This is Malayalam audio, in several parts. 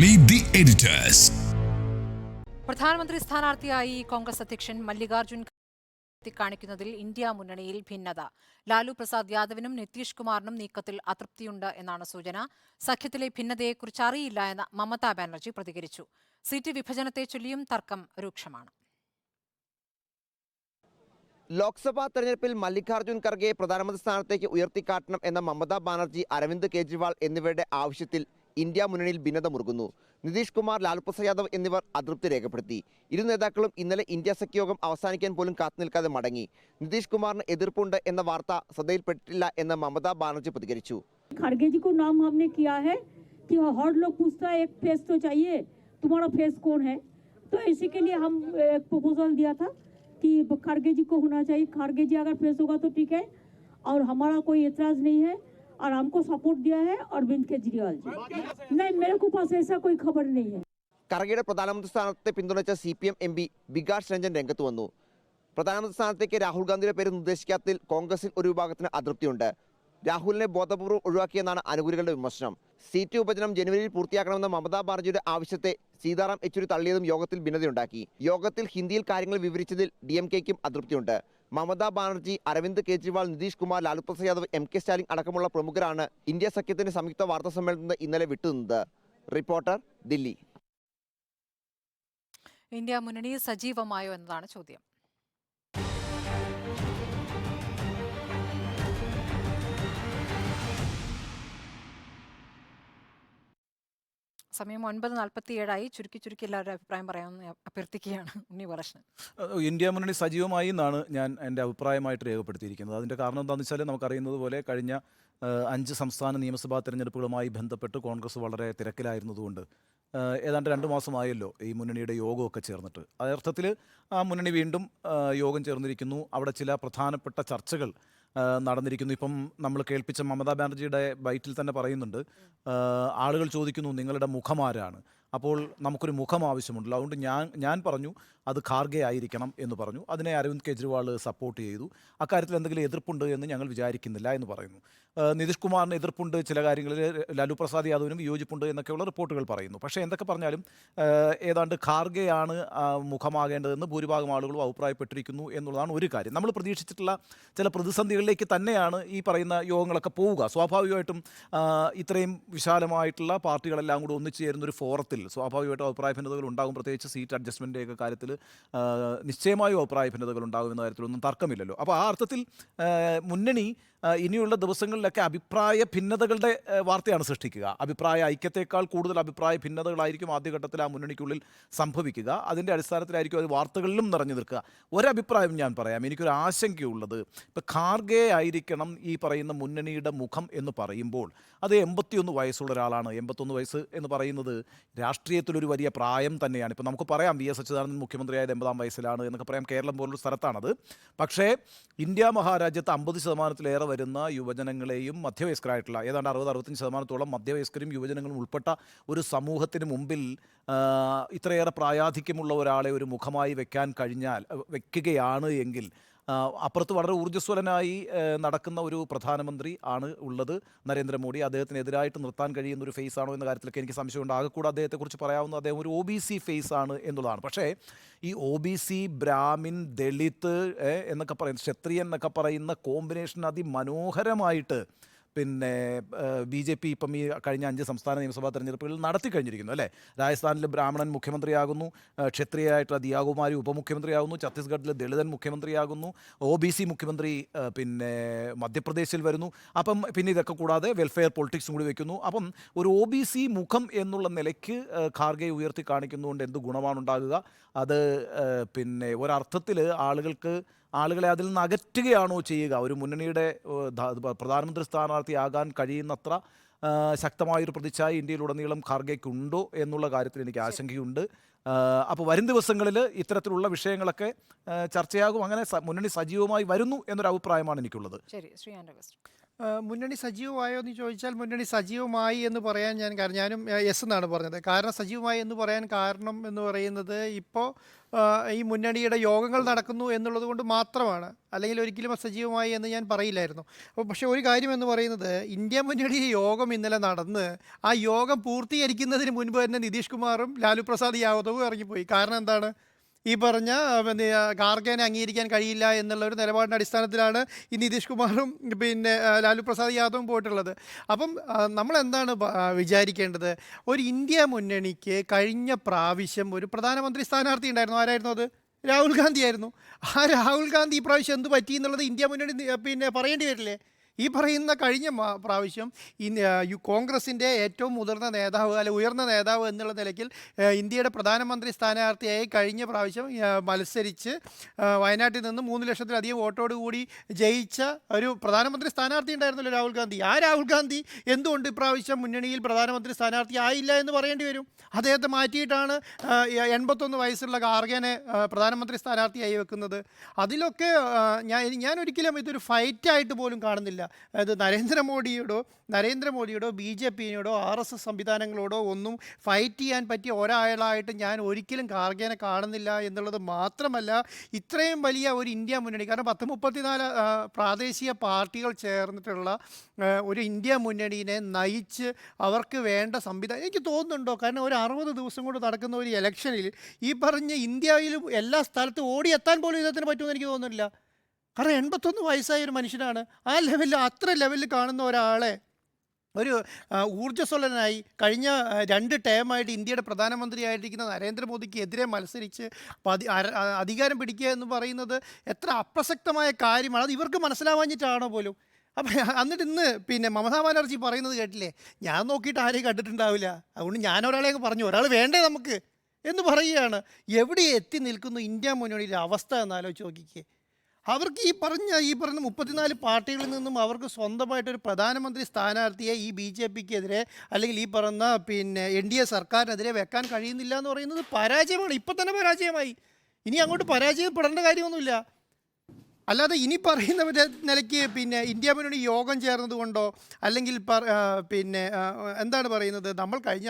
Meet the editors. പ്രധാനമന്ത്രി സ്ഥാനാർത്ഥിയായി കോൺഗ്രസ് അധ്യക്ഷൻ മല്ലികാർജുൻ കാണിക്കുന്നതിൽ ഇന്ത്യ മുന്നണിയിൽ ഭിന്നത. ലാലു പ്രസാദ് യാദവിനും നിതീഷ് കുമാറിനും നീക്കത്തിൽ അതൃപ്തിയുണ്ട് എന്നാണ് സൂചന. സഖ്യത്തിലെ ഭിന്നതയെക്കുറിച്ച് അറിയില്ല എന്ന് മമതാ ബാനർജി പ്രതികരിച്ചു. സീറ്റ് വിഭജനത്തെ ചൊല്ലിയും തർക്കം രൂക്ഷമാണ്. ലോക്സഭാ തെരഞ്ഞെടുപ്പിൽ മല്ലികാർജുൻ ഖർഗെ പ്രധാനമന്ത്രി സ്ഥാനത്തേക്ക് ഉയർത്തിക്കാട്ടണം എന്ന മമതാ ബാനർജി, അരവിന്ദ് കെജ്രിവാൾ എന്നിവരുടെ ആവശ്യത്തിൽ ഇന്ത്യ മുന്നണിയിൽ ഭിന്നത മുറുകുന്നു. നിതീഷ് കുമാർ, ലാലു പ്രസാദ് യാദവ് എന്നിവർ അതൃപ്തി രേഖപ്പെടുത്തി. ഇരു നേതാക്കളും ഇന്നലെ ഇന്ത്യ സഖ്യയോഗം അവസാനിക്കാൻ പോലും കാത്തുനിൽക്കാതെ മടങ്ങി. നിതീഷ് കുമാറിന് എതിർപ്പുണ്ട് എന്ന വാർത്ത ശ്രദ്ധയിൽപ്പെട്ടില്ല എന്ന് മമതാ ബാനർജി പ്രതികരിച്ചു. खड़गे जी को नाम हमने किया है कि हर लोग पूछता है एक फेस तो चाहिए, तुम्हारा फेस कौन है, तो इसी के लिए हम एक प्रपोजल दिया था कि खड़गे जी को होना चाहिए. खड़गे जी अगर फेस होगा तो ठीक है, और हमारा कोई एतराज नहीं है, और हमको सपोर्ट दिया है अरविंद केजरीवाल जी. नहीं, मेरे को पास ऐसा कोई खबर नहीं है. ഖർഗെയുടെ പ്രധാനമന്ത്രി സ്ഥാനത്തെ പിന്തുണച്ച CPM MP വികാസ് രഞ്ജൻ രംഗത്ത് വന്നു. പ്രധാനമന്ത്രി സ്ഥാനത്തേക്ക് രാഹുൽ ഗാന്ധിയുടെ പേര് നിർദ്ദേശിക്കാത്തതിൽ കോൺഗ്രസിൽ ഒരു വിഭാഗത്തിന് അതൃപ്തിയുണ്ട്. രാഹുലിനെ ബോധപൂർവ്വം ഒഴിവാക്കിയെന്നാണ് അനുകൂലികളുടെ വിമർശനം. സീറ്റ് വിഭജനം ജനുവരിയിൽ പൂർത്തിയാക്കണമെന്ന മമതാ ബാനർജിയുടെ ആവശ്യത്തെ സീതാറാം യെച്ചൂരി തള്ളിയതും യോഗത്തിൽ ഭിന്നതയുണ്ടാക്കി. യോഗത്തിൽ ഹിന്ദിയിൽ കാര്യങ്ങൾ വിവരിച്ചതിൽ DMKയ്ക്കും അതൃപ്തിയുണ്ട്. മമതാ ബാനർജി, അരവിന്ദ് കെജ്രിവാൾ, നിതീഷ് കുമാർ, ലാലു പ്രസാദ് യാദവ്, MK സ്റ്റാലിൻ അടക്കമുള്ള പ്രമുഖരാണ് ഇന്ത്യ സഖ്യത്തിന്റെ സംയുക്ത വാർത്താ സമ്മേളനത്തിൽ ഇന്നലെ വിട്ടുനിന്നത്. റിപ്പോർട്ടർ, ദില്ലി. ഇന്ത്യ മുന്നണി സജീവമായോ എന്നതാണ് ചോദ്യം. സമയം 9:47. ചുരുക്കി എല്ലാവരുടെ അഭിപ്രായം പറയാമെന്ന് അഭ്യർത്ഥിക്കുകയാണ്. ഉണ്ണി പറശ്ശൻ. ഇന്ത്യ മുന്നണി സജീവമായി എന്നാണ് ഞാൻ എൻ്റെ അഭിപ്രായമായിട്ട് രേഖപ്പെടുത്തിയിരിക്കുന്നത്. അതിൻ്റെ കാരണം എന്താണെന്ന് വെച്ചാൽ, നമുക്കറിയുന്നത് പോലെ കഴിഞ്ഞ 5 സംസ്ഥാന നിയമസഭാ തെരഞ്ഞെടുപ്പുകളുമായി ബന്ധപ്പെട്ട് കോൺഗ്രസ് വളരെ തിരക്കിലായിരുന്നതുകൊണ്ട് ഏതാണ്ട് 2 മാസമായല്ലോ ഈ മുന്നണിയുടെ യോഗമൊക്കെ ചേർന്നിട്ട്. അർത്ഥത്തിൽ ആ മുന്നണി വീണ്ടും യോഗം ചേർന്നിരിക്കുന്നു. അവിടെ ചില പ്രധാനപ്പെട്ട ചർച്ചകൾ നടന്നിരിക്കുന്നു. ഇപ്പം നമ്മൾ കേൾപ്പിച്ച മമതാ ബാനർജിയുടെ ബൈറ്റിൽ തന്നെ പറയുന്നുണ്ട്, ആളുകൾ ചോദിക്കുന്നു നിങ്ങളുടെ മുഖമാരാണ്, അപ്പോൾ നമുക്കൊരു മുഖം ആവശ്യമുണ്ടല്ലോ, അതുകൊണ്ട് ഞാൻ പറഞ്ഞു അത് ഖാർഗെ ആയിരിക്കണം എന്ന് പറഞ്ഞു. അതിനെ അരവിന്ദ് കെജ്രിവാൾ സപ്പോർട്ട് ചെയ്തു. അക്കാര്യത്തിൽ എന്തെങ്കിലും എതിർപ്പുണ്ട് എന്ന് ഞങ്ങൾ വിചാരിക്കുന്നില്ല എന്ന് പറയുന്നു. നിതീഷ് കുമാറിന് എതിർപ്പുണ്ട്, ചില കാര്യങ്ങളിൽ ലാലു പ്രസാദ് യാദവിനും വിയോജിപ്പുണ്ട് എന്നൊക്കെയുള്ള റിപ്പോർട്ടുകൾ പറയുന്നു. പക്ഷേ എന്തൊക്കെ പറഞ്ഞാലും ഏതാണ്ട് ഖാർഗെയാണ് മുഖമാകേണ്ടതെന്ന് ഭൂരിഭാഗം ആളുകളും അഭിപ്രായപ്പെട്ടിരിക്കുന്നു എന്നുള്ളതാണ് ഒരു കാര്യം. നമ്മൾ പ്രതീക്ഷിച്ചിട്ടുള്ള ചില പ്രതിസന്ധികളിലേക്ക് തന്നെയാണ് ഈ പറയുന്ന യോഗങ്ങളൊക്കെ പോവുക. സ്വാഭാവികമായിട്ടും ഇത്രയും വിശാലമായിട്ടുള്ള പാർട്ടികളെല്ലാം കൂടി ഒന്നിച്ചു ചേരുന്ന ഒരു ഫോറത്തിൽ സ്വാഭാവികമായിട്ടും അഭിപ്രായ ഭിന്നതകൾ ഉണ്ടാകും. പ്രത്യേകിച്ച് സീറ്റ് അഡ്ജസ്റ്റ്മെൻറ്റിൻ്റെയൊക്കെ കാര്യത്തിൽ നിശ്ചയമായും അഭിപ്രായ ഭിന്നതകൾ ഉണ്ടാകുമെന്ന കാര്യത്തിലൊന്നും തർക്കമില്ലല്ലോ. അപ്പോൾ ആ അർത്ഥത്തിൽ മുന്നണി ഇനിയുള്ള ദിവസങ്ങളിലൊക്കെ അഭിപ്രായ ഭിന്നതകളുടെ വാർത്തയാണ് സൃഷ്ടിക്കുക. അഭിപ്രായ ഐക്യത്തേക്കാൾ കൂടുതൽ അഭിപ്രായ ഭിന്നതകളായിരിക്കും ആദ്യഘട്ടത്തിൽ ആ മുന്നണിക്കുള്ളിൽ സംഭവിക്കുക. അതിൻ്റെ അടിസ്ഥാനത്തിലായിരിക്കും അത് വാർത്തകളിലും നിറഞ്ഞു നിൽക്കുക. ഒരഭിപ്രായം ഞാൻ പറയാം, എനിക്കൊരു ആശങ്കയുള്ളത്, ഇപ്പോൾ ഖാർഗെ ആയിരിക്കണം ഈ പറയുന്ന മുന്നണിയുടെ മുഖം എന്ന് പറയുമ്പോൾ അത് 81 വയസ്സുള്ള ഒരാളാണ്. 81 വയസ്സ് എന്ന് പറയുന്നത് രാഷ്ട്രീയത്തിലൊരു വലിയ പ്രായം തന്നെയാണ്. ഇപ്പോൾ നമുക്ക് പറയാം VS അച്യുതാനന്ദൻ മുഖ്യമന്ത്രിയായത് 80-ആം വയസ്സിലാണ് എന്നൊക്കെ പറയാം. കേരളം പോലൊരു സ്ഥലത്താണത്. പക്ഷേ ഇന്ത്യ മഹാരാജ്യത്ത് 50%-ലേറെ വരുന്ന യുവജനങ്ങളെയും മധ്യവയസ്കരായിട്ടുള്ള ഏതാണ്ട് 60-65% മധ്യവയസ്കരും യുവജനങ്ങളും ഉൾപ്പെട്ട ഒരു സമൂഹത്തിന് മുമ്പിൽ ഇത്രയേറെ പ്രായാധിക്യമുള്ള ഒരാളെ ഒരു മുഖമായി വയ്ക്കുകയാണ് എങ്കിൽ അപ്പുറത്ത് വളരെ ഊർജ്ജസ്വലനായി നടക്കുന്ന ഒരു പ്രധാനമന്ത്രി ആണ് ഉള്ളത്, നരേന്ദ്രമോദി. അദ്ദേഹത്തിനെതിരായിട്ട് നിർത്താൻ കഴിയുന്ന ഒരു ഫേസ് ആണോ എന്ന കാര്യത്തിലൊക്കെ എനിക്ക് സംശയമുണ്ട്. ആകെക്കൂടെ അദ്ദേഹത്തെക്കുറിച്ച് പറയാവുന്ന അദ്ദേഹം ഒരു OBC ഫേസ് ആണ് എന്നുള്ളതാണ്. പക്ഷേ ഈ OBC, ബ്രാഹ്മിൻ, ദളിത് എന്നൊക്കെ പറയുന്ന ക്ഷത്രിയൻ എന്നൊക്കെ പറയുന്ന കോമ്പിനേഷൻ അതിമനോഹരമായിട്ട് പിന്നെ BJP ഇപ്പം ഈ കഴിഞ്ഞ 5 സംസ്ഥാന നിയമസഭാ തെരഞ്ഞെടുപ്പുകളിൽ നടത്തി കഴിഞ്ഞിരിക്കുന്നു അല്ലേ. രാജസ്ഥാനിൽ ബ്രാഹ്മണൻ മുഖ്യമന്ത്രിയാകുന്നു, ക്ഷത്രിയായിട്ടുള്ള ദിയാകുമാരി ഉപമുഖ്യമന്ത്രിയാകുന്നു, ഛത്തീസ്ഗഡിൽ ദളിതൻ മുഖ്യമന്ത്രിയാകുന്നു, OBC മുഖ്യമന്ത്രി പിന്നെ മധ്യപ്രദേശിൽ വരുന്നു. അപ്പം പിന്നെ ഇതൊക്കെ കൂടാതെ വെൽഫെയർ പൊളിറ്റിക്സും കൂടി വയ്ക്കുന്നു. അപ്പം ഒരു OBC മുഖം എന്നുള്ള നിലയ്ക്ക് ഖാർഗെ ഉയർത്തി കാണിക്കുന്നതുകൊണ്ട് എന്ത് ഗുണമാണ് ഉണ്ടാകുക? അത് പിന്നെ ഒരർത്ഥത്തിൽ ആളുകളെ അതിൽ നിന്ന് അകറ്റുകയാണോ ചെയ്യുക? ഒരു മുന്നണിയുടെ പ്രധാനമന്ത്രി സ്ഥാനാർത്ഥിയാകാൻ കഴിയുന്നത്ര ശക്തമായൊരു പ്രതിച്ഛായ ഇന്ത്യയിലുടനീളം ഖാർഗെക്കുണ്ടോ എന്നുള്ള കാര്യത്തിൽ എനിക്ക് ആശങ്കയുണ്ട്. അപ്പോൾ വരും ദിവസങ്ങളിൽ ഇത്തരത്തിലുള്ള വിഷയങ്ങളൊക്കെ ചർച്ചയാകും. അങ്ങനെ മുന്നണി സജീവമായി വരുന്നു എന്നൊരു അഭിപ്രായമാണ് എനിക്കുള്ളത്. ശരി, ശ്രീ ആൻഡ് മുന്നണി സജീവമായോ എന്ന് ചോദിച്ചാൽ മുന്നണി സജീവമായി എന്ന് പറയാൻ കാരണം ഞാനും യെസ് എന്നാണ് പറഞ്ഞത്. കാരണം സജീവമായി എന്ന് പറയാൻ കാരണം എന്ന് പറയുന്നത് ഇപ്പോൾ ഈ മുന്നണിയുടെ യോഗങ്ങൾ നടക്കുന്നു എന്നുള്ളത് കൊണ്ട് മാത്രമാണ്. അല്ലെങ്കിൽ ഒരിക്കലും സജീവമായി എന്ന് ഞാൻ പറയില്ലായിരുന്നു. അപ്പോൾ പക്ഷേ ഒരു കാര്യം എന്ന് പറയുന്നത്, ഇന്ത്യ മുന്നണി യോഗം ഇന്നലെ നടന്ന് ആ യോഗം പൂർത്തീകരിക്കുന്നതിന് മുൻപ് തന്നെ നിതീഷ് കുമാറും ലാലു പ്രസാദ് യാദവും ഇറങ്ങിപ്പോയി. കാരണം എന്താണ്? ഈ പറഞ്ഞ ഖാർഗെനെ അംഗീകരിക്കാൻ കഴിയില്ല എന്നുള്ള ഒരു നിലപാടിൻ്റെ അടിസ്ഥാനത്തിലാണ് ഈ നിതീഷ് കുമാറും ലാലു പ്രസാദ് യാദവും പോയിട്ടുള്ളത്. അപ്പം നമ്മൾ എന്താണ് വിചാരിക്കേണ്ടത്? ഒരു ഇന്ത്യ മുന്നണിക്ക് കഴിഞ്ഞ പ്രാവശ്യം ഒരു പ്രധാനമന്ത്രി സ്ഥാനാർത്ഥി ഉണ്ടായിരുന്നു. ആരായിരുന്നു അത്? രാഹുൽ ഗാന്ധി ആയിരുന്നു. ആ രാഹുൽ ഗാന്ധി ഈ പ്രാവശ്യം എന്ത് പറ്റി എന്നുള്ളത് ഇന്ത്യ മുന്നണി പറയേണ്ടി വരില്ലേ? ഈ പറയുന്ന കഴിഞ്ഞ പ്രാവശ്യം കോൺഗ്രസിൻ്റെ ഏറ്റവും മുതിർന്ന നേതാവ് അല്ലെ ഉയർന്ന നേതാവ് എന്നുള്ള നിലയ്ക്ക് ഇന്ത്യയുടെ പ്രധാനമന്ത്രി സ്ഥാനാർത്ഥിയായി കഴിഞ്ഞ പ്രാവശ്യം മത്സരിച്ച് വയനാട്ടിൽ നിന്ന് 3 ലക്ഷത്തിലധികം വോട്ടോടുകൂടി ജയിച്ച ഒരു പ്രധാനമന്ത്രി സ്ഥാനാർത്ഥി ഉണ്ടായിരുന്നല്ലോ, രാഹുൽ ഗാന്ധി. ആ രാഹുൽ ഗാന്ധി എന്തുകൊണ്ട് ഇപ്രാവശ്യം മുന്നണിയിൽ പ്രധാനമന്ത്രി സ്ഥാനാർത്ഥി ആയില്ല എന്ന് പറയേണ്ടി വരും. അദ്ദേഹത്തെ മാറ്റിയിട്ടാണ് 81 വയസ്സുള്ള ഖാർഗെനെ പ്രധാനമന്ത്രി സ്ഥാനാർത്ഥിയായി വെക്കുന്നത്. അതിലൊക്കെ ഞാൻ ഒരിക്കലും ഇതൊരു ഫൈറ്റായിട്ട് പോലും കാണുന്നില്ല. അത് നരേന്ദ്രമോദിയോടോ BJPയോടോ RSS സംവിധാനങ്ങളോടോ ഒന്നും ഫൈറ്റ് ചെയ്യാൻ പറ്റിയ ഒരാളായിട്ട് ഞാൻ ഒരിക്കലും ഖാർഗെനെ കാണുന്നില്ല എന്നുള്ളത് മാത്രമല്ല, ഇത്രയും വലിയ ഒരു ഇന്ത്യ മുന്നണി, കാരണം 34 പ്രാദേശിക പാർട്ടികൾ ചേർന്നിട്ടുള്ള ഒരു ഇന്ത്യ മുന്നണിയെ നയിച്ച് അവർക്ക് വേണ്ട സംവിധാനം എനിക്ക് തോന്നുന്നുണ്ടോ? കാരണം ഒരു 60 ദിവസം കൊണ്ട് നടക്കുന്ന ഒരു ഇലക്ഷനിൽ ഈ പറഞ്ഞ ഇന്ത്യയിലും എല്ലാ സ്ഥലത്തും ഓടിയെത്താൻ പോലും ഇദ്ദേഹത്തിന് പറ്റുമെന്ന് എനിക്ക് തോന്നുന്നില്ല. കാരണം 81 വയസ്സായ ഒരു മനുഷ്യനാണ്. ആ ലെവലിൽ അത്ര ലെവലിൽ കാണുന്ന ഒരാളെ ഒരു ഊർജ്ജസ്വലനായി കഴിഞ്ഞ 2 ടേമായിട്ട് ഇന്ത്യയുടെ പ്രധാനമന്ത്രിയായിട്ടിരിക്കുന്ന നരേന്ദ്രമോദിക്ക് എതിരെ മത്സരിച്ച് അധികാരം പിടിക്കുക എന്ന് പറയുന്നത് എത്ര അപ്രസക്തമായ കാര്യമാണ്. അത് ഇവർക്ക് മനസ്സിലാവാഞ്ഞിട്ടാണോ പോലും? അപ്പം എന്നിട്ട് ഇന്ന് മമതാ ബാനർജി പറയുന്നത് കേട്ടില്ലേ, ഞാൻ നോക്കിയിട്ട് ആരെയും കണ്ടിട്ടുണ്ടാവില്ല, അതുകൊണ്ട് ഞാൻ ഒരാളെ അങ്ങ് പറഞ്ഞു, ഒരാൾ വേണ്ടേ നമുക്ക് എന്ന് പറയുകയാണ്. എവിടെ എത്തി നിൽക്കുന്നു ഇന്ത്യ മുന്നണിയുടെ അവസ്ഥ എന്നാലോചിച്ച് നോക്കിക്കേ. അവർക്ക് ഈ പറഞ്ഞ 34 പാർട്ടികളിൽ നിന്നും അവർക്ക് സ്വന്തമായിട്ടൊരു പ്രധാനമന്ത്രി സ്ഥാനാർത്ഥിയെ ഈ BJPക്കെതിരെ അല്ലെങ്കിൽ ഈ പറഞ്ഞ NDA സർക്കാരിനെതിരെ വെക്കാൻ കഴിയുന്നില്ല എന്ന് പറയുന്നത് പരാജയമാണ്. ഇപ്പം തന്നെ പരാജയമായി. ഇനി അങ്ങോട്ട് പരാജയപ്പെടേണ്ട കാര്യമൊന്നുമില്ല. അല്ലാതെ ഇനി പറയുന്ന നിലയ്ക്ക് ഇന്ത്യ മുന്നണി യോഗം ചേർന്നത് കൊണ്ടോ അല്ലെങ്കിൽ എന്താണ് പറയുന്നത്, നമ്മൾ കഴിഞ്ഞ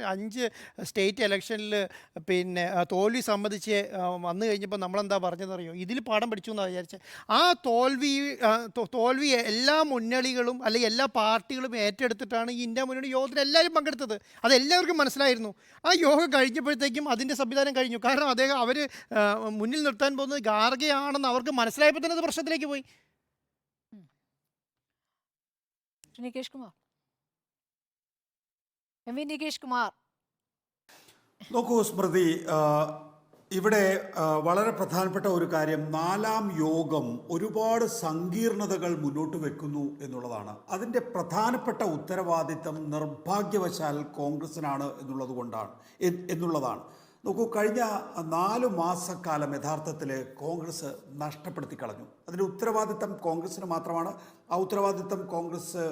5 സ്റ്റേറ്റ് ഇലക്ഷനിൽ തോൽവി സംബന്ധിച്ച് വന്നു കഴിഞ്ഞപ്പോൾ നമ്മളെന്താ പറഞ്ഞതെന്നറിയോ? ഇതിൽ പാഠം പഠിച്ചു എന്നാണ് വിചാരിച്ചത്. ആ തോൽവി എല്ലാ മുന്നണികളും അല്ലെങ്കിൽ എല്ലാ പാർട്ടികളും ഏറ്റെടുത്തിട്ടാണ് ഈ ഇന്ത്യ മുന്നണി യോഗത്തിൽ എല്ലാവരും പങ്കെടുത്തത്. അതെല്ലാവർക്കും മനസ്സിലായിരുന്നു. ആ യോഗം കഴിഞ്ഞപ്പോഴത്തേക്കും അതിൻ്റെ സംവിധാനം കഴിഞ്ഞു. കാരണം അവർ മുന്നിൽ നിർത്താൻ പോകുന്നത് ഖാർഗെയാണെന്ന് അവർക്ക് മനസ്സിലായപ്പോൾ തന്നെ അത് പ്രശ്നത്തിലേക്ക് പോയി. നികേഷ് കുമാർ, നികേഷ് കുമാർ, നോക്കൂ സ്മൃതി, ഇവിടെ വളരെ പ്രധാനപ്പെട്ട ഒരു കാര്യം, 4ാം യോഗം ഒരുപാട് സങ്കീർണതകൾ മുന്നോട്ട് വെക്കുന്നു എന്നുള്ളതാണ്. അതിൻ്റെ പ്രധാനപ്പെട്ട ഉത്തരവാദിത്തം നിർഭാഗ്യവശാൽ കോൺഗ്രസിനാണ് എന്നുള്ളതാണ്. നോക്കൂ, കഴിഞ്ഞ 4 മാസക്കാലം യഥാർത്ഥത്തിൽ കോൺഗ്രസ് നഷ്ടപ്പെടുത്തി കളഞ്ഞു. അതിൻ്റെ ഉത്തരവാദിത്തം കോൺഗ്രസിന് മാത്രമാണ്. ആ ഉത്തരവാദിത്തം കോൺഗ്രസ്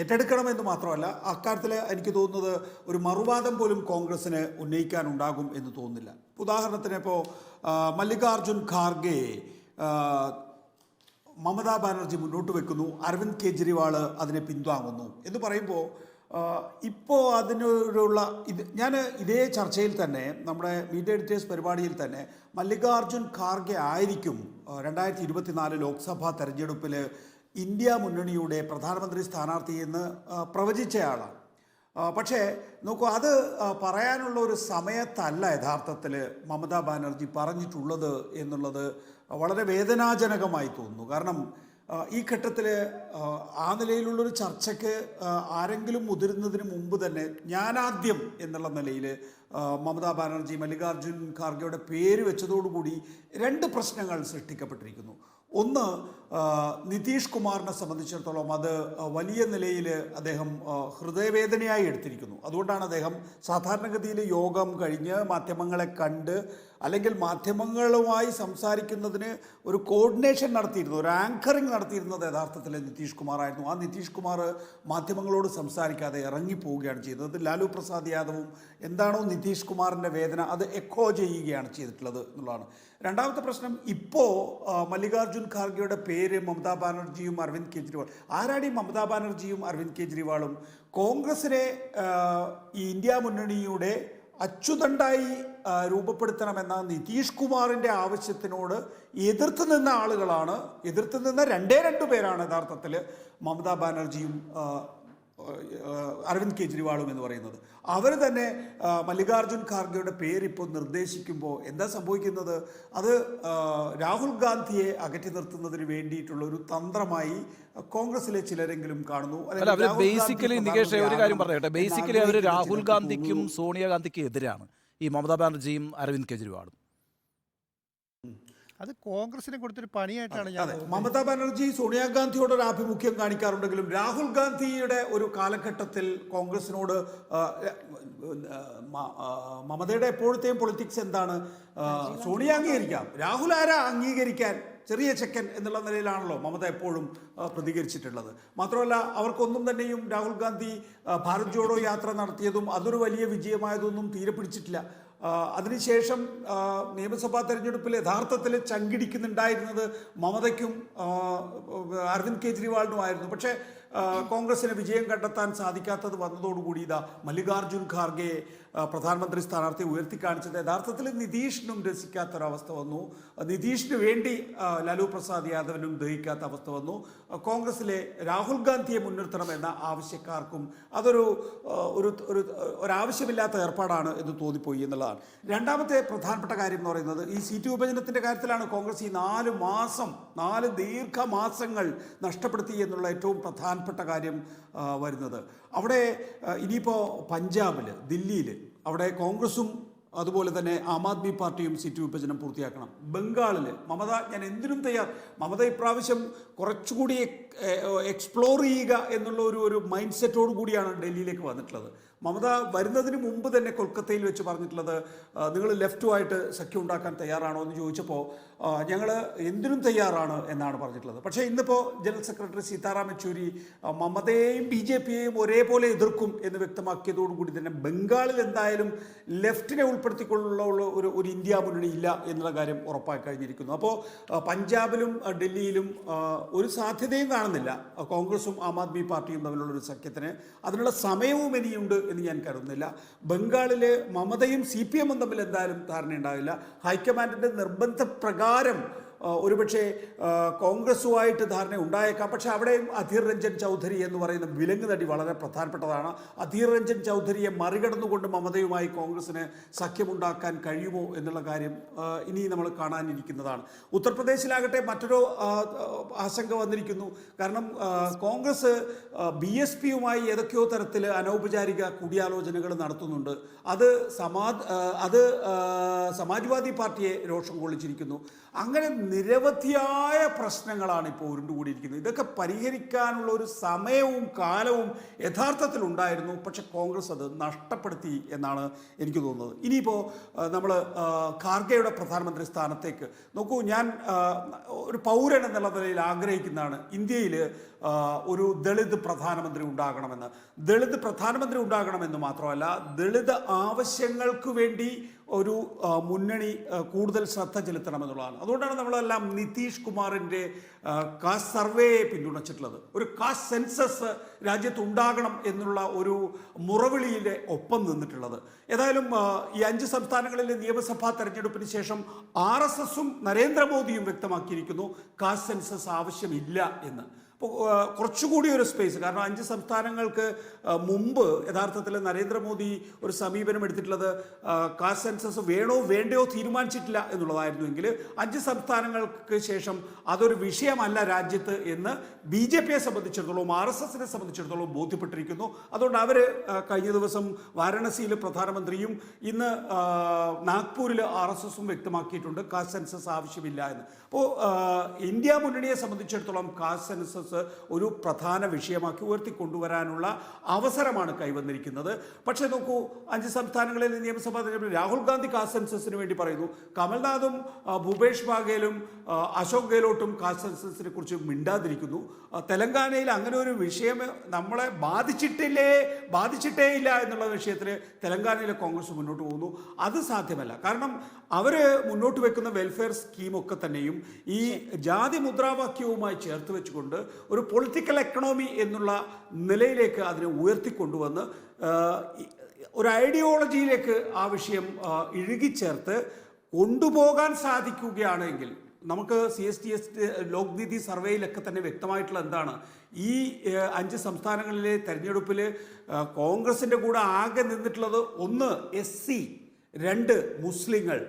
ഏറ്റെടുക്കണമെന്ന് മാത്രമല്ല, അക്കാര്യത്തിൽ എനിക്ക് തോന്നുന്നത് ഒരു മറുവാദം പോലും കോൺഗ്രസ്സിന് ഉന്നയിക്കാനുണ്ടാകും എന്ന് തോന്നുന്നില്ല. ഉദാഹരണത്തിന് ഇപ്പോൾ മല്ലികാർജുൻ ഖാർഗെ മമതാ ബാനർജി മുന്നോട്ട് വെക്കുന്നു, അരവിന്ദ് കെജ്രിവാൾ അതിനെ പിന്താങ്ങുന്നു എന്ന് പറയുമ്പോൾ ഇപ്പോൾ അതിനുള്ള ഞാൻ ഇതേ ചർച്ചയിൽ തന്നെ നമ്മുടെ മീഡിയ എഡിറ്റേഴ്സ് പരിപാടിയിൽ തന്നെ മല്ലികാർജുൻ ഖാർഗെ ആയിരിക്കും 2024 ലോക്സഭാ തെരഞ്ഞെടുപ്പിൽ ഇന്ത്യ മുന്നണിയുടെ പ്രധാനമന്ത്രി സ്ഥാനാർത്ഥി എന്ന് പ്രവചിച്ചയാളാണ്. പക്ഷേ നോക്കൂ, അത് പറയാനുള്ള ഒരു സമയത്തല്ല യഥാർത്ഥത്തിൽ മമതാ ബാനർജി പറഞ്ഞിട്ടുള്ളത് എന്നുള്ളത് വളരെ വേദനാജനകമായി തോന്നുന്നു. കാരണം ഈ ഘട്ടത്തിൽ ആ നിലയിലുള്ളൊരു ചർച്ചയ്ക്ക് ആരെങ്കിലും മുതിരുന്നതിന് മുമ്പ് തന്നെ ഞാനാദ്യം എന്നുള്ള നിലയിൽ മമതാ ബാനർജി മല്ലികാർജുൻ ഖാർഗെയുടെ പേര് വെച്ചതോടുകൂടി 2 പ്രശ്നങ്ങൾ സൃഷ്ടിക്കപ്പെട്ടിരിക്കുന്നു. ഒന്ന്, നിതീഷ് കുമാറിനെ സംബന്ധിച്ചിടത്തോളം അത് വലിയ നിലയിൽ അദ്ദേഹം ഹൃദയവേദനയായി എടുത്തിരിക്കുന്നു. അതുകൊണ്ടാണ് അദ്ദേഹം സാധാരണഗതിയിൽ യോഗം കഴിഞ്ഞ് മാധ്യമങ്ങളെ കണ്ട് അല്ലെങ്കിൽ മാധ്യമങ്ങളുമായി സംസാരിക്കുന്നതിന് ഒരു കോർഡിനേഷൻ നടത്തിയിരുന്നു, ഒരു ആങ്കറിങ് നടത്തിയിരുന്നത് യഥാർത്ഥത്തിൽ നിതീഷ് കുമാറായിരുന്നു. ആ നിതീഷ് കുമാർ മാധ്യമങ്ങളോട് സംസാരിക്കാതെ ഇറങ്ങിപ്പോവുകയാണ് ചെയ്തത്. ലാലു പ്രസാദ് യാദവും എന്താണോ നിതീഷ് കുമാറിൻ്റെ വേദന അത് എക്കോ ചെയ്യുകയാണ് ചെയ്തിട്ടുള്ളത് എന്നുള്ളതാണ്. രണ്ടാമത്തെ പ്രശ്നം, ഇപ്പോൾ മല്ലികാർജുൻ ഖാർഗെയുടെ പേര് മമതാ ബാനർജിയും അരവിന്ദ് കെജ്രിവാൾ, ആരാണ് ഈ മമതാ ബാനർജിയും അരവിന്ദ് കെജ്രിവാളും? കോൺഗ്രസിനെ ഈ ഇന്ത്യ മുന്നണിയുടെ അച്ചുതണ്ടായി രൂപപ്പെടുത്തണമെന്ന നിതീഷ് കുമാറിൻ്റെ ആവശ്യത്തിനോട് എതിർത്ത് നിന്ന ആളുകളാണ്. എതിർത്ത് നിന്ന രണ്ടു പേരാണ് യഥാർത്ഥത്തിൽ മമതാ ബാനർജിയും അരവിന്ദ് കെജ്രിവാളും എന്ന് പറയുന്നത്. അവർ തന്നെ മല്ലികാർജുൻ ഖാർഗെയുടെ പേരിപ്പോൾ നിർദ്ദേശിക്കുമ്പോൾ എന്താ സംഭവിക്കുന്നത്? അത് രാഹുൽ ഗാന്ധിയെ അകറ്റി നിർത്തുന്നതിന് വേണ്ടിയിട്ടുള്ള ഒരു തന്ത്രമായി കോൺഗ്രസിലെ ചിലരെങ്കിലും കാണുന്നു. ബേസിക്കലി നികേഷ് ഒരു കാര്യം പറയട്ടെ, ബേസിക്കലി അവർ രാഹുൽ ഗാന്ധിക്കും സോണിയാഗാന്ധിക്കും എതിരാണ് ഈ മമതാ ബാനർജിയും അരവിന്ദ് കെജ്രിവാളും. അത് കോൺഗ്രസിനെ കൊടുത്തൊരു പണിയായിട്ടാണ് ഞാൻ. മമതാ ബാനർജി സോണിയാഗാന്ധിയോട് ഒരു ആഭിമുഖ്യം കാണിക്കാറുണ്ടെങ്കിലും രാഹുൽ ഗാന്ധിയുടെ ഒരു കാലഘട്ടത്തിൽ കോൺഗ്രസിനോട് മമതയുടെ എപ്പോഴത്തെയും പൊളിറ്റിക്സ് എന്താണ്? സോണിയ അംഗീകരിക്കാം, രാഹുൽ ആരാ അംഗീകരിക്കാൻ, ചെറിയ ചെക്കൻ എന്നുള്ള നിലയിലാണല്ലോ മമത എപ്പോഴും പ്രതികരിച്ചിട്ടുള്ളത്. മാത്രമല്ല അവർക്കൊന്നും തന്നെയും രാഹുൽ ഗാന്ധി ഭാരത് ജോഡോ യാത്ര നടത്തിയതും അതൊരു വലിയ വിജയമായതൊന്നും തീരെ പിടിച്ചിട്ടില്ല. അതിനുശേഷം നിയമസഭാ തെരഞ്ഞെടുപ്പിൽ യഥാർത്ഥത്തിൽ ചങ്കിടിക്കുന്നുണ്ടായിരുന്നത് മമതയ്ക്കും അരവിന്ദ് കെജ്രിവാളിനുമായിരുന്നു. പക്ഷേ കോൺഗ്രസിന് വിജയം കണ്ടെത്താൻ സാധിക്കാത്തത് വന്നതോടുകൂടി ഇതാ മല്ലികാർജുൻ ഖാർഗെ പ്രധാനമന്ത്രി സ്ഥാനാർത്ഥി ഉയർത്തിക്കാണിച്ചത് യഥാർത്ഥത്തിൽ നിതീഷിനും രസിക്കാത്തൊരവസ്ഥ വന്നു. നിതീഷിന് വേണ്ടി ലാലു പ്രസാദ് യാദവിനും ദഹിക്കാത്ത അവസ്ഥ വന്നു. കോൺഗ്രസിലെ രാഹുൽ ഗാന്ധിയെ മുൻനിർത്തണമെന്ന ആവശ്യക്കാർക്കും അതൊരു ഒരാവശ്യമില്ലാത്ത ഏർപ്പാടാണ് എന്ന് തോന്നിപ്പോയി എന്നുള്ളതാണ്. രണ്ടാമത്തെ പ്രധാനപ്പെട്ട കാര്യം എന്ന് പറയുന്നത് ഈ സീറ്റ് വിഭജനത്തിൻ്റെ കാര്യത്തിലാണ് കോൺഗ്രസ് ഈ 4 ദീർഘമാസങ്ങൾ നഷ്ടപ്പെടുത്തി എന്നുള്ള ഏറ്റവും പ്രധാനപ്പെട്ട കാര്യം വരുന്നത്. അവിടെ ഇനിയിപ്പോൾ പഞ്ചാബിൽ, ദില്ലിയിൽ അവിടെ കോൺഗ്രസും അതുപോലെ തന്നെ ആം ആദ്മി പാർട്ടിയും സീറ്റ് വിഭജനം പൂർത്തിയാക്കണം. ബംഗാളിൽ മമത ഞാൻ എന്തിനും തയ്യാർ, മമത ഇപ്രാവശ്യം കുറച്ചുകൂടി എക്സ്പ്ലോർ ചെയ്യുക എന്നുള്ള ഒരു മൈൻഡ് സെറ്റോടു കൂടിയാണ് ഡൽഹിയിലേക്ക് വന്നിട്ടുള്ളത്. മമത വരുന്നതിന് മുമ്പ് തന്നെ കൊൽക്കത്തയിൽ വെച്ച് പറഞ്ഞിട്ടുള്ളത് നിങ്ങൾ ലെഫ്റ്റുമായിട്ട് സഖ്യം ഉണ്ടാക്കാൻ തയ്യാറാണോ എന്ന് ചോദിച്ചപ്പോൾ ഞങ്ങൾ എന്തിനും തയ്യാറാണ് എന്നാണ് പറഞ്ഞിട്ടുള്ളത്. പക്ഷേ ഇന്നിപ്പോൾ ജനറൽ സെക്രട്ടറി സീതാറാം യെച്ചൂരി മമതയെയും BJPയെയും ഒരേപോലെ എതിർക്കും എന്ന് വ്യക്തമാക്കിയതോടുകൂടി തന്നെ ബംഗാളിൽ എന്തായാലും ലെഫ്റ്റിനെ ഉൾപ്പെടുത്തിക്കൊണ്ടുള്ള ഒരു ഇന്ത്യ മുന്നണി ഇല്ല എന്നുള്ള കാര്യം ഉറപ്പായി കഴിഞ്ഞിരിക്കുന്നു. അപ്പോൾ പഞ്ചാബിലും ഡൽഹിയിലും ഒരു സാധ്യതയും കാണുന്നില്ല കോൺഗ്രസും ആം ആദ്മി പാർട്ടിയും തമ്മിലുള്ളൊരു സഖ്യത്തിന്. അതിനുള്ള സമയവും ഇനിയുണ്ട് എന്ന് ഞാൻ കരുതുന്നില്ല. ബംഗാളിൽ മമതയും CPM തമ്മിൽ എന്തായാലും ധാരണയുണ്ടാവില്ല. ഹൈക്കമാൻഡിൻ്റെ നിർബന്ധപ്രകാരം ഒരുപക്ഷെ കോൺഗ്രസുമായിട്ട് ധാരണ ഉണ്ടായേക്കാം. പക്ഷേ അവിടെയും അധീർ രഞ്ജൻ ചൗധരി എന്ന് പറയുന്ന വിലങ്ങ് തടി വളരെ പ്രധാനപ്പെട്ടതാണ്. അധീർ രഞ്ജൻ ചൗധരിയെ മറികടന്നുകൊണ്ട് മമതയുമായി കോൺഗ്രസിന് സഖ്യമുണ്ടാക്കാൻ കഴിയുമോ എന്നുള്ള കാര്യം ഇനി നമ്മൾ കാണാനിരിക്കുന്നതാണ്. ഉത്തർപ്രദേശിലാകട്ടെ മറ്റൊരു ആശങ്ക വന്നിരിക്കുന്നു. കാരണം കോൺഗ്രസ് BSPയുമായി ഏതൊക്കെയോ തരത്തിൽ അനൗപചാരിക കൂടിയാലോചനകൾ നടത്തുന്നുണ്ട്. അത് സമാജ്വാദി പാർട്ടിയെ രോഷം കൊള്ളിച്ചിരിക്കുന്നു. അങ്ങനെ നിരവധിയായ പ്രശ്നങ്ങളാണ് ഇപ്പോൾ ഉരുണ്ടുകൂടിയിരിക്കുന്നത്. ഇതൊക്കെ പരിഹരിക്കാനുള്ള ഒരു സമയവും കാലവും യഥാർത്ഥത്തിൽ ഉണ്ടായിരുന്നു. പക്ഷെ കോൺഗ്രസ് അത് നഷ്ടപ്പെടുത്തി എന്നാണ് എനിക്ക് തോന്നുന്നത്. ഇനിയിപ്പോൾ നമ്മൾ ഖാർഗെയുടെ പ്രധാനമന്ത്രി സ്ഥാനത്തേക്ക് നോക്കൂ. ഞാൻ ഒരു പൗരൻ എന്നുള്ള നിലയിൽ ആഗ്രഹിക്കുന്നതാണ് ഇന്ത്യയിൽ ഒരു ദളിത് പ്രധാനമന്ത്രി ഉണ്ടാകണമെന്ന്. ദളിത് പ്രധാനമന്ത്രി ഉണ്ടാകണമെന്ന് മാത്രമല്ല, ദളിത് ആവശ്യങ്ങൾക്ക് വേണ്ടി ഒരു മുന്നണി കൂടുതൽ ശ്രദ്ധ ചെലുത്തണമെന്നുള്ളതാണ്. അതുകൊണ്ടാണ് നമ്മളെല്ലാം നിതീഷ് കുമാറിൻ്റെ കാസ്റ്റ് സർവേയെ പിന്തുണച്ചിട്ടുള്ളത്. ഒരു കാസ്റ്റ് സെൻസസ് രാജ്യത്ത് ഉണ്ടാകണം എന്നുള്ള ഒരു മുറവിളിയുടെ ഒപ്പം നിന്നിട്ടുള്ളത്. ഏതായാലും ഈ 5 സംസ്ഥാനങ്ങളിലെ നിയമസഭാ തെരഞ്ഞെടുപ്പിന് ശേഷം RSSും നരേന്ദ്രമോദിയും വ്യക്തമാക്കിയിരിക്കുന്നു കാസ്റ്റ് സെൻസസ് ആവശ്യമില്ല എന്ന്. അപ്പോൾ കുറച്ചുകൂടി ഒരു സ്പേസ്, കാരണം 5 സംസ്ഥാനങ്ങൾക്ക് മുമ്പ് യഥാർത്ഥത്തിൽ നരേന്ദ്രമോദി ഒരു സമീപനം എടുത്തിട്ടുള്ളത് കാസ്റ്റ് സെൻസസ് വേണോ വേണ്ടയോ തീരുമാനിച്ചിട്ടില്ല എന്നുള്ളതായിരുന്നുവെങ്കിൽ 5 സംസ്ഥാനങ്ങൾക്ക് ശേഷം അതൊരു വിഷയമല്ല രാജ്യത്ത് എന്ന് BJPയെ സംബന്ധിച്ചിടത്തോളം RSSനെ സംബന്ധിച്ചിടത്തോളം ബോധ്യപ്പെട്ടിരിക്കുന്നു. അതുകൊണ്ട് അവർ കഴിഞ്ഞ ദിവസം വാരണസിയിലെ പ്രധാനമന്ത്രിയും ഇന്ന് നാഗ്പൂരിൽ RSSും വ്യക്തമാക്കിയിട്ടുണ്ട് കാസ്റ്റ് സെൻസസ് ആവശ്യമില്ല എന്ന്. അപ്പോൾ ഇന്ത്യ മുന്നണിയെ സംബന്ധിച്ചിടത്തോളം കാസ്റ്റ് സെൻസസ് കോൺഗ്രസ് ഒരു പ്രധാന വിഷയമാക്കി ഉയർത്തിക്കൊണ്ടുവരാനുള്ള അവസരമാണ് കൈവന്നിരിക്കുന്നത്. പക്ഷേ നോക്കൂ, 5 സംസ്ഥാനങ്ങളിൽ നിയമസഭാ തെരഞ്ഞെടുപ്പിൽ രാഹുൽ ഗാന്ധി കാസ്റ്റ് സെൻസസിന് വേണ്ടി പറയുന്നു. കമൽനാഥും ഭൂപേഷ് ബാഗേലും അശോക് ഗെഹ്ലോട്ടും കാസ്റ്റ് സെൻസസിനെ കുറിച്ച് മിണ്ടാതിരിക്കുന്നു. തെലങ്കാനയിൽ അങ്ങനെ ഒരു വിഷയം നമ്മളെ ബാധിച്ചിട്ടേ ഇല്ല എന്നുള്ള വിഷയത്തിൽ തെലങ്കാനയിലെ കോൺഗ്രസ് മുന്നോട്ട് പോകുന്നു. അത് സാധ്യമല്ല. കാരണം അവർ മുന്നോട്ട് വെക്കുന്ന വെൽഫെയർ സ്കീമൊക്കെ തന്നെയും ഈ ജാതി മുദ്രാവാക്യവുമായി ചേർത്ത് വെച്ചുകൊണ്ട് ഒരു പൊളിറ്റിക്കൽ എക്കണോമി എന്നുള്ള നിലയിലേക്ക് അതിനെ ഉയർത്തിക്കൊണ്ടുവന്ന് ഒരു ഐഡിയോളജിയിലേക്ക് ആ വിഷയം ഇഴുകിച്ചേർത്ത് കൊണ്ടുപോകാൻ സാധിക്കുകയാണെങ്കിൽ, നമുക്ക് CSTS ലോക്നീതി സർവേയിലൊക്കെ തന്നെ വ്യക്തമായിട്ടുള്ള എന്താണ്, ഈ 5 സംസ്ഥാനങ്ങളിലെ തെരഞ്ഞെടുപ്പിൽ കോൺഗ്രസിൻ്റെ കൂടെ ആകെ നിന്നിട്ടുള്ളത് 1 SC, 2 മുസ്ലിങ്ങൾ.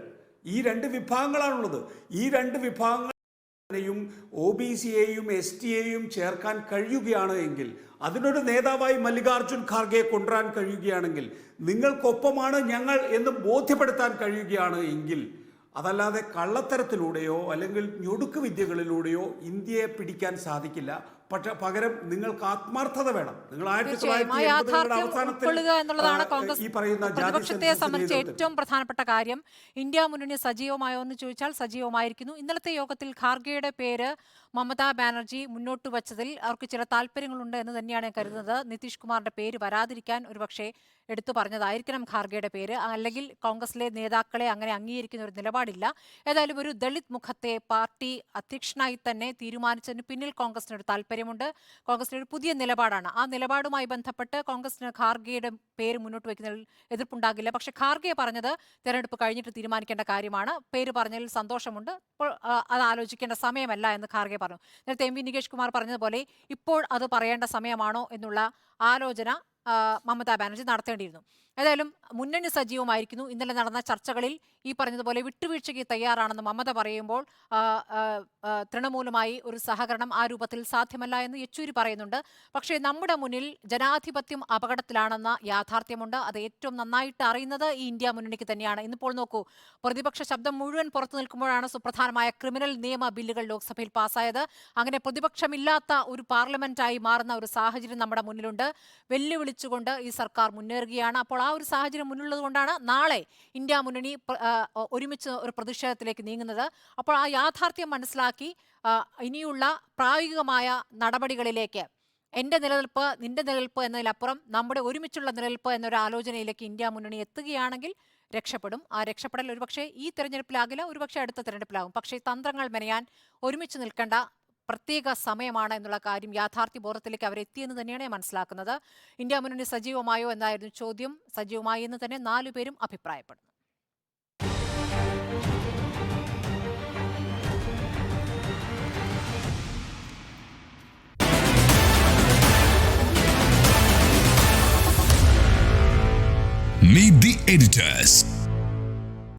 ഈ 2 വിഭാഗങ്ങളാണുള്ളത്. ഈ 2 വിഭാഗങ്ങളെയും OBC-യെയും ST-യെയും ചേർക്കാൻ കഴിയുകയാണ് എങ്കിൽ, അതിനൊരു നേതാവായി മല്ലികാർജുൻ ഖാർഗെയെ കൊണ്ടുവരാൻ കഴിയുകയാണെങ്കിൽ, നിങ്ങൾക്കൊപ്പമാണ് ഞങ്ങൾ എന്ന് ബോധ്യപ്പെടുത്താൻ കഴിയുകയാണ് എങ്കിൽ, അതല്ലാതെ കള്ളത്തരത്തിലൂടെയോ അല്ലെങ്കിൽ ഞൊടുക്ക് വിദ്യകളിലൂടെയോ ഇന്ത്യയെ പിടിക്കാൻ സാധിക്കില്ല. പക്ഷെ പകരം നിങ്ങൾക്ക് ആത്മാർത്ഥത വേണം. നിങ്ങൾ എന്നുള്ളതാണ് കോൺഗ്രസ് പ്രതിപക്ഷത്തെ സംബന്ധിച്ച് ഏറ്റവും പ്രധാനപ്പെട്ട കാര്യം. ഇന്ത്യ മുന്നണി സജീവമായോ എന്ന് ചോദിച്ചാൽ സജീവമായിരിക്കുന്നു. ഇന്നലത്തെ യോഗത്തിൽ ഖാർഗെയുടെ പേര് മമതാ ബാനർജി മുന്നോട്ട് വച്ചതിൽ അവർക്ക് ചില താല്പര്യങ്ങളുണ്ട് എന്ന് തന്നെയാണ് കരുതുന്നത്. നിതീഷ് കുമാറിന്റെ പേര് വരാതിരിക്കാൻ ഒരുപക്ഷെ എടുത്തു പറഞ്ഞതായിരിക്കണം ഖാർഗെയുടെ പേര്. അല്ലെങ്കിൽ കോൺഗ്രസിലെ നേതാക്കളെ അങ്ങനെ അംഗീകരിക്കുന്ന ഒരു നിലപാടില്ല. ഏതായാലും ഒരു ദളിത് മുഖത്തെ പാർട്ടി അധ്യക്ഷനായി തന്നെ തീരുമാനിച്ചതിന് പിന്നിൽ കോൺഗ്രസിന് ഒരു താല്പര്യമുണ്ട്. കോൺഗ്രസിന് ഒരു പുതിയ നിലപാടാണ്. ആ നിലപാടുമായി ബന്ധപ്പെട്ട് കോൺഗ്രസിന് ഖാർഗെയുടെ പേര് മുന്നോട്ട് വയ്ക്കുന്നതിൽ എതിർപ്പുണ്ടാകില്ല. പക്ഷേ ഖാർഗെ പറഞ്ഞത് തെരഞ്ഞെടുപ്പ് കഴിഞ്ഞിട്ട് തീരുമാനിക്കേണ്ട കാര്യമാണ്. പേര് പറഞ്ഞതിൽ സന്തോഷമുണ്ട്. ഇപ്പോൾ അത് ആലോചിക്കേണ്ട സമയമല്ല എന്ന് ഖാർഗെ പറഞ്ഞു. നേരത്തെ MV നികേഷ് കുമാർ പറഞ്ഞതുപോലെ ഇപ്പോൾ അത് പറയേണ്ട സമയമാണോ എന്നുള്ള ആലോചന മമതാ ബാനർജി നടത്തേണ്ടിയിരുന്നു. ഏതായാലും മുന്നണി സജീവമായിരിക്കുന്നു. ഇന്നലെ നടന്ന ചർച്ചകളിൽ ഈ പറഞ്ഞതുപോലെ വിട്ടുവീഴ്ചയ്ക്ക് തയ്യാറാണെന്ന് മമത പറയുമ്പോൾ തൃണമൂലുമായി ഒരു സഹകരണം ആ രൂപത്തിൽ സാധ്യമല്ല എന്ന് യെച്ചൂരി പറയുന്നുണ്ട്. പക്ഷേ നമ്മുടെ മുന്നിൽ ജനാധിപത്യം അപകടത്തിലാണെന്ന യാഥാർത്ഥ്യമുണ്ട്. അത് ഏറ്റവും നന്നായിട്ട് അറിയുന്നത് ഈ ഇന്ത്യ മുന്നണിക്ക് തന്നെയാണ്. ഇന്നിപ്പോൾ നോക്കൂ, പ്രതിപക്ഷ ശബ്ദം മുഴുവൻ പുറത്തു നിൽക്കുമ്പോഴാണ് സുപ്രധാനമായ ക്രിമിനൽ നിയമ ബില്ലുകൾ ലോക്സഭയിൽ പാസ്സായത്. അങ്ങനെ പ്രതിപക്ഷമില്ലാത്ത ഒരു പാർലമെന്റായി മാറുന്ന ഒരു സാഹചര്യം നമ്മുടെ മുന്നിലുണ്ട്. വെല്ലുവിളിച്ചുകൊണ്ട് ഈ സർക്കാർ മുന്നേറുകയാണ്. അപ്പോൾ ആ ഒരു സാഹചര്യം മുന്നിലുള്ളത് കൊണ്ടാണ് നാളെ ഇന്ത്യ മുന്നണി ഒരുമിച്ച് ഒരു പ്രതിഷേധത്തിലേക്ക് നീങ്ങുന്നത്. അപ്പോൾ ആ യാഥാർത്ഥ്യം മനസ്സിലാക്കി ഇനിയുള്ള പ്രായോഗികമായ നടപടികളിലേക്ക്, എൻ്റെ നിലനിൽപ്പ് നിന്റെ നിലനിൽപ്പ് എന്നതിലപ്പുറം നമ്മുടെ ഒരുമിച്ചുള്ള നിലനിൽപ്പ് എന്നൊരു ആലോചനയിലേക്ക് ഇന്ത്യ മുന്നണി എത്തുകയാണെങ്കിൽ രക്ഷപ്പെടും. ആ രക്ഷപ്പെടൽ ഒരുപക്ഷെ ഈ തെരഞ്ഞെടുപ്പിലാകില്ല, ഒരുപക്ഷെ അടുത്ത തെരഞ്ഞെടുപ്പിലാകും. പക്ഷേ തന്ത്രങ്ങൾ മെനയാൻ ഒരുമിച്ച് നിൽക്കേണ്ട പ്രത്യേക സമയമാണ് എന്നുള്ള കാര്യം യാഥാർത്ഥ്യബോധത്തിലേക്ക് അവരെത്തിയെന്ന് തന്നെയാണ് മനസ്സിലാക്കുന്നത്. ഇന്ത്യ മുന്നണി സജീവമായോ എന്നായിരുന്നു ചോദ്യം. സജീവമായി എന്ന് തന്നെ 4 പേരും അഭിപ്രായപ്പെടുന്നു. Meet the editors.